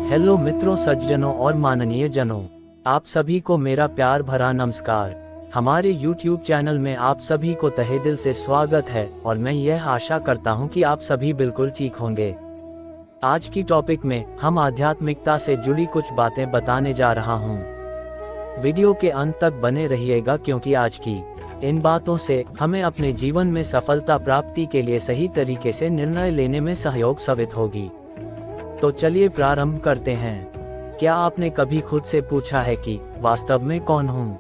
Hello मित्रों, सज्जनों और माननीय जनों, आप सभी को मेरा प्यार भरा नमस्कार। हमारे YouTube चैनल में आप सभी को तहे दिल से स्वागत है और मैं यह आशा करता हूं कि आप सभी बिल्कुल ठीक होंगे। आज की टॉपिक में हम आध्यात्मिकता से जुड़ी कुछ बातें बताने जा रहा हूं। वीडियो के अंत तक बने रहिएगा क्योंकि आज की इन बातों से हमें अपने जीवन में सफलता प्राप्ति के लिए सही तरीके से निर्णय लेने में सहयोग साबित होगी। तो चलिए प्रारंभ करते हैं। क्या आपने कभी खुद से पूछा है कि वास्तव में कौन हूँ?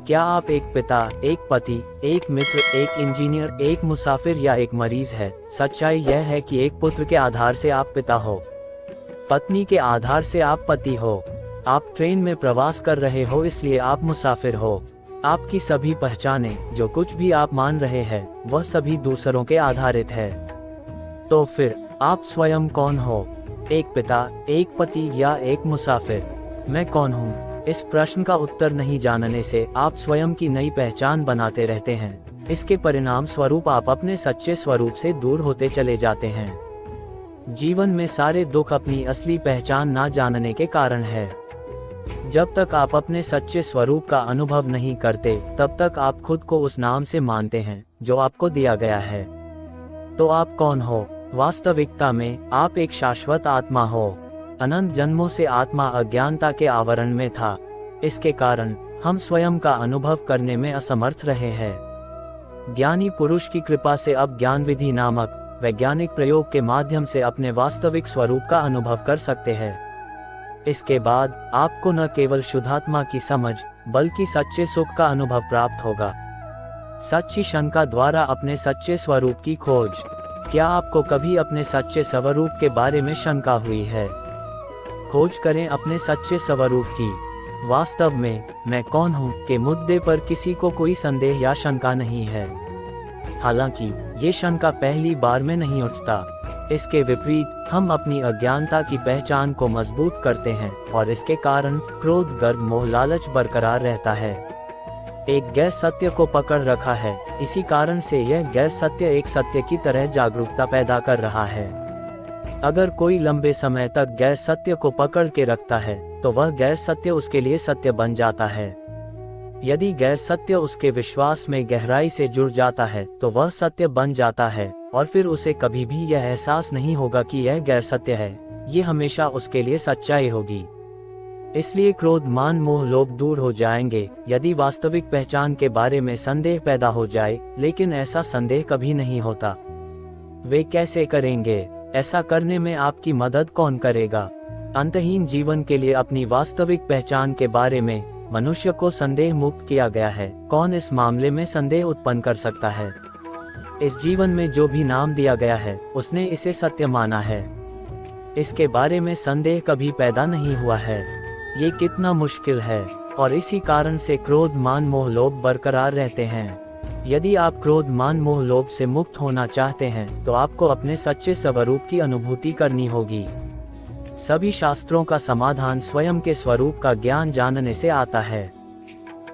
क्या आप एक पिता, एक पति, एक मित्र, एक इंजीनियर, एक मुसाफिर या एक मरीज है? सच्चाई यह है कि एक पुत्र के आधार से आप पिता हो, पत्नी के आधार से आप पति हो, आप ट्रेन में प्रवास कर रहे हो इसलिए आप मुसाफिर हो। आपकी सभी पहचाने, जो कुछ भी आप मान रहे हैं, वह सभी दूसरों के आधारित है। तो फिर आप स्वयं कौन हो? एक पिता, एक पति या एक मुसाफिर? मैं कौन हूँ? इस प्रश्न का उत्तर नहीं जानने से आप स्वयं की नई पहचान बनाते रहते हैं। इसके परिणाम स्वरूप आप अपने सच्चे स्वरूप से दूर होते चले जाते हैं। जीवन में सारे दुख अपनी असली पहचान ना जानने के कारण है। जब तक आप अपने सच्चे स्वरूप का अनुभव नहीं करते, तब तक आप खुद को उस नाम से मानते हैं जो आपको दिया गया है। तो आप कौन हो? वास्तविकता में आप एक शाश्वत आत्मा हो। अनंत जन्मों से आत्मा अज्ञानता के आवरण में था। इसके कारण हम स्वयं का अनुभव करने में असमर्थ रहे हैं। ज्ञानी पुरुष की कृपा से अब ज्ञान विधि नामक वैज्ञानिक प्रयोग के माध्यम से अपने वास्तविक स्वरूप का अनुभव कर सकते हैं। इसके बाद आपको न केवल शुद्धात्मा की समझ बल्कि सच्चे सुख का अनुभव प्राप्त होगा। सच्ची शंका द्वारा अपने सच्चे स्वरूप की खोज। क्या आपको कभी अपने सच्चे स्वरूप के बारे में शंका हुई है? खोज करें अपने सच्चे स्वरूप की। वास्तव में मैं कौन हूँ के मुद्दे पर किसी को कोई संदेह या शंका नहीं है। हालांकि ये शंका पहली बार में नहीं उठता। इसके विपरीत हम अपनी अज्ञानता की पहचान को मजबूत करते हैं और इसके कारण क्रोध, गर्व, मोह, लालच बरकरार रहता है। एक गैर सत्य को पकड़ रखा है, इसी कारण से यह गैर सत्य एक सत्य की तरह जागरूकता पैदा कर रहा है। अगर कोई लंबे समय तक गैर सत्य को पकड़ के रखता है तो वह गैर सत्य उसके लिए सत्य बन जाता है। यदि गैर सत्य उसके विश्वास में गहराई से जुड़ जाता है तो वह सत्य बन जाता है और फिर उसे कभी भी यह एहसास नहीं होगा कि यह गैर सत्य है। ये हमेशा उसके लिए सच्चाई होगी। इसलिए क्रोध, मान, मोह, लोभ दूर हो जाएंगे यदि वास्तविक पहचान के बारे में संदेह पैदा हो जाए, लेकिन ऐसा संदेह कभी नहीं होता। वे कैसे करेंगे? ऐसा करने में आपकी मदद कौन करेगा? अंतहीन जीवन के लिए अपनी वास्तविक पहचान के बारे में मनुष्य को संदेह मुक्त किया गया है। कौन इस मामले में संदेह उत्पन्न कर सकता है? इस जीवन में जो भी नाम दिया गया है उसने इसे सत्य माना है। इसके बारे में संदेह कभी पैदा नहीं हुआ है। ये कितना मुश्किल है और इसी कारण से क्रोध, मान, मोह, लोभ बरकरार रहते हैं। यदि आप क्रोध, मान, मोह, लोभ से मुक्त होना चाहते हैं तो आपको अपने सच्चे स्वरूप की अनुभूति करनी होगी। सभी शास्त्रों का समाधान स्वयं के स्वरूप का ज्ञान जानने से आता है।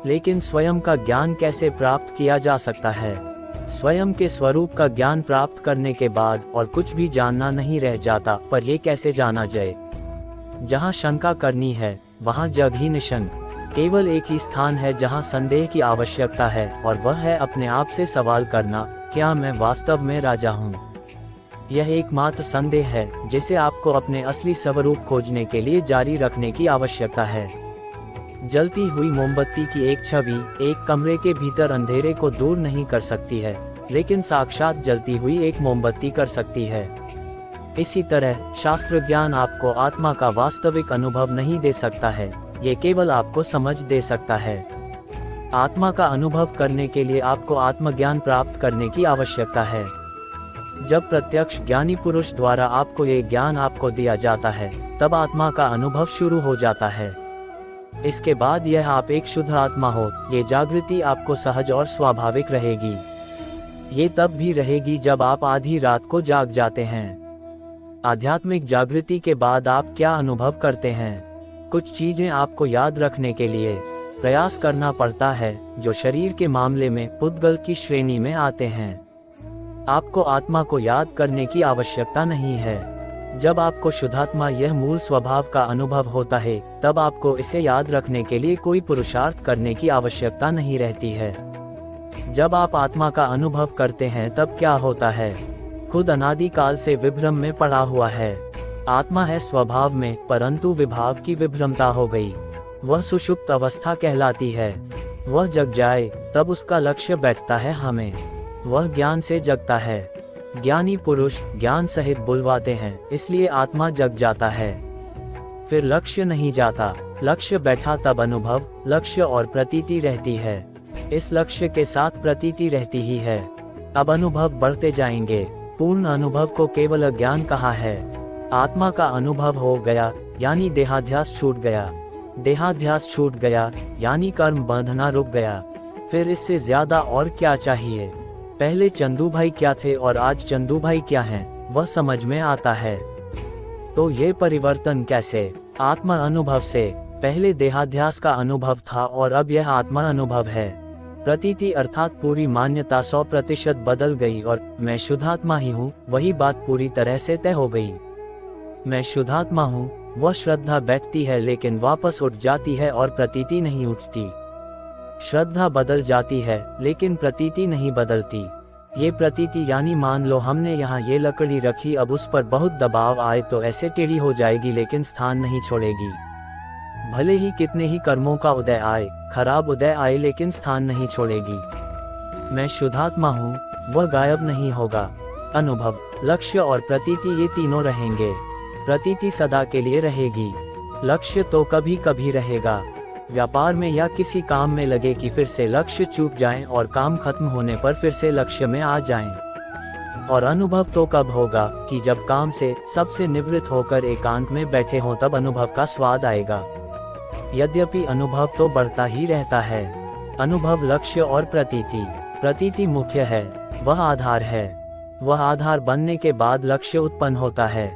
लेकिन स्वयं का ज्ञान कैसे प्राप्त किया जा सकता है? स्वयं के स्वरूप का ज्ञान प्राप्त करने के बाद और कुछ भी जानना नहीं रह जाता, पर यह कैसे जाना जाए? जहाँ शंका करनी है वहाँ जग ही निशंक। केवल एक ही स्थान है जहाँ संदेह की आवश्यकता है और वह है अपने आप से सवाल करना, क्या मैं वास्तव में राजा हूँ? यह एकमात्र संदेह है जिसे आपको अपने असली स्वरूप खोजने के लिए जारी रखने की आवश्यकता है। जलती हुई मोमबत्ती की एक छवि एक कमरे के भीतर अंधेरे को दूर नहीं कर सकती है, लेकिन साक्षात जलती हुई एक मोमबत्ती कर सकती है। इसी तरह शास्त्र ज्ञान आपको आत्मा का वास्तविक अनुभव नहीं दे सकता है, ये केवल आपको समझ दे सकता है। आत्मा का अनुभव करने के लिए आपको आत्मज्ञान प्राप्त करने की आवश्यकता है। जब प्रत्यक्ष ज्ञानी पुरुष द्वारा आपको ये ज्ञान आपको दिया जाता है, तब आत्मा का अनुभव शुरू हो जाता है। इसके बाद यह आप एक शुद्ध आत्मा हो, ये जागृति आपको सहज और स्वाभाविक रहेगी। ये तब भी रहेगी जब आप आधी रात को जाग जाते हैं। आध्यात्मिक जागृति के बाद आप क्या अनुभव करते हैं? कुछ चीजें आपको याद रखने के लिए प्रयास करना पड़ता है, जो शरीर के मामले में पुद्गल की श्रेणी में आते हैं। आपको आत्मा को याद करने की आवश्यकता नहीं है। जब आपको शुद्धात्मा यह मूल स्वभाव का अनुभव होता है, तब आपको इसे याद रखने के लिए कोई पुरुषार्थ करने की आवश्यकता नहीं रहती है। जब आप आत्मा का अनुभव करते हैं तब क्या होता है? खुद अनादिकाल से विभ्रम में पड़ा हुआ है। आत्मा है स्वभाव में, परंतु विभाव की विभ्रमता हो गई। वह सुषुप्त अवस्था कहलाती है। वह जग जाए तब उसका लक्ष्य बैठता है हमें। वह ज्ञान से जगता है। ज्ञानी पुरुष ज्ञान सहित बुलवाते हैं, इसलिए आत्मा जग जाता है। फिर लक्ष्य नहीं जाता, लक्ष्य बैठा तब अनुभव, लक्ष्य और प्रतीति रहती है। इस लक्ष्य के साथ प्रतीति रहती ही है। अब अनुभव बढ़ते जाएंगे। पूर्ण अनुभव को केवल ज्ञान कहा है। आत्मा का अनुभव हो गया यानी देहाध्यास छूट गया। देहाध्यास छूट गया यानी कर्म बंधना रुक गया। फिर इससे ज्यादा और क्या चाहिए? पहले चंदू भाई क्या थे और आज चंदू भाई क्या हैं, वह समझ में आता है। तो ये परिवर्तन कैसे? आत्मा अनुभव से। पहले देहाध्यास का अनुभव था और अब यह आत्मा अनुभव है। प्रतीति अर्थात पूरी मान्यता 100% बदल गई और मैं शुद्धात्मा ही हूँ, वही बात पूरी तरह से तय हो गई। मैं शुद्धात्मा हूँ, वह श्रद्धा बैठती है लेकिन वापस उठ जाती है और प्रतीति नहीं उठती। श्रद्धा बदल जाती है लेकिन प्रतीति नहीं बदलती। ये प्रतीति यानी मान लो हमने यहाँ ये लकड़ी रखी, अब उस पर बहुत दबाव आए तो ऐसे टेढ़ी हो जाएगी लेकिन स्थान नहीं छोड़ेगी। भले ही कितने ही कर्मों का उदय आए, खराब उदय आए, लेकिन स्थान नहीं छोड़ेगी। मैं शुद्धात्मा हूँ, वह गायब नहीं होगा। अनुभव, लक्ष्य और प्रतीति ये तीनों रहेंगे। प्रतीति सदा के लिए रहेगी, लक्ष्य तो कभी कभी रहेगा। व्यापार में या किसी काम में लगे कि फिर से लक्ष्य चूक जाएं और काम खत्म होने पर फिर से लक्ष्य में आ जाएं। और अनुभव तो कब होगा कि जब काम से सबसे निवृत्त होकर एकांत में बैठे हों, तब अनुभव का स्वाद आएगा। यद्यपि अनुभव तो बढ़ता ही रहता है। अनुभव, लक्ष्य और प्रतीति। प्रतीति मुख्य है, वह आधार है। वह आधार बनने के बाद लक्ष्य उत्पन्न होता है।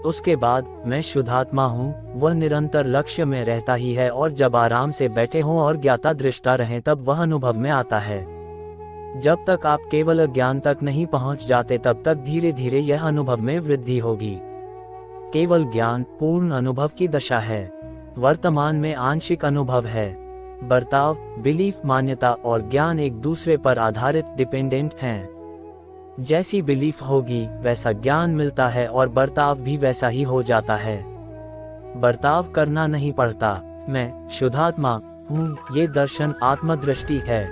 उसके बाद मैं शुद्धात्मा हूँ, वह निरंतर लक्ष्य में रहता ही है और जब आराम से बैठे हों और ज्ञाता दृष्टा रहें तब वह अनुभव में आता है। जब तक आप केवल ज्ञान तक नहीं पहुँच जाते तब तक धीरे धीरे यह अनुभव में वृद्धि होगी। केवल ज्ञान पूर्ण अनुभव की दशा है। वर्तमान में आंशिक अनुभव है। बर्ताव, बिलीफ, मान्यता और ज्ञान एक दूसरे पर आधारित डिपेंडेंट हैं। जैसी बिलीफ होगी वैसा ज्ञान मिलता है और बर्ताव भी वैसा ही हो जाता है। बर्ताव करना नहीं पड़ता। मैं शुद्धात्मा हूँ, ये दर्शन आत्मदृष्टि है।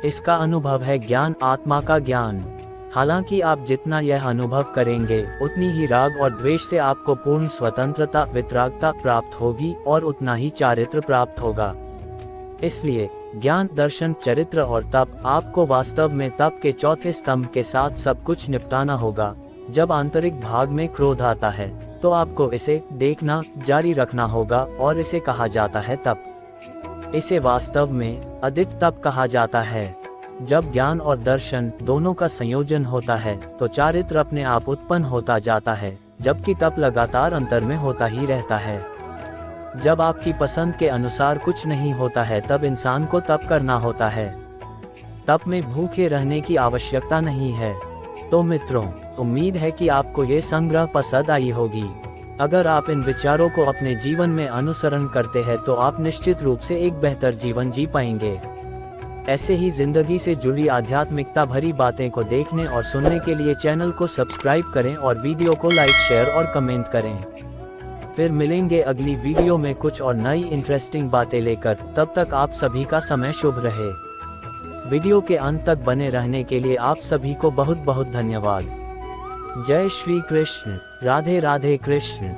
इसका अनुभव है ज्ञान, आत्मा का ज्ञान। हालांकि आप जितना यह अनुभव करेंगे उतनी ही राग और द्वेष से आपको पूर्ण स्वतंत्रता, वितरागता प्राप्त होगी और उतना ही चारित्र प्राप्त होगा। इसलिए ज्ञान, दर्शन, चरित्र और तप, आपको वास्तव में तप के चौथे स्तंभ के साथ सब कुछ निपटाना होगा। जब आंतरिक भाग में क्रोध आता है तो आपको इसे देखना जारी रखना होगा और इसे कहा जाता है तप। इसे वास्तव में अदित तप कहा जाता है। जब ज्ञान और दर्शन दोनों का संयोजन होता है तो चारित्र अपने आप उत्पन्न होता जाता है, जबकि तप लगातार अंतर में होता ही रहता है। जब आपकी पसंद के अनुसार कुछ नहीं होता है तब इंसान को तप करना होता है। तप में भूखे रहने की आवश्यकता नहीं है। तो मित्रों, उम्मीद है कि आपको ये संग्रह पसंद आई होगी। अगर आप इन विचारों को अपने जीवन में अनुसरण करते हैं तो आप निश्चित रूप से एक बेहतर जीवन जी पाएंगे। ऐसे ही जिंदगी से जुड़ी आध्यात्मिकता भरी बातें को देखने और सुनने के लिए चैनल को सब्सक्राइब करें और वीडियो को लाइक, शेयर और कमेंट करें। फिर मिलेंगे अगली वीडियो में कुछ और नई इंटरेस्टिंग बातें लेकर। तब तक आप सभी का समय शुभ रहे। वीडियो के अंत तक बने रहने के लिए आप सभी को बहुत बहुत धन्यवाद। जय श्री कृष्ण। राधे राधे कृष्ण।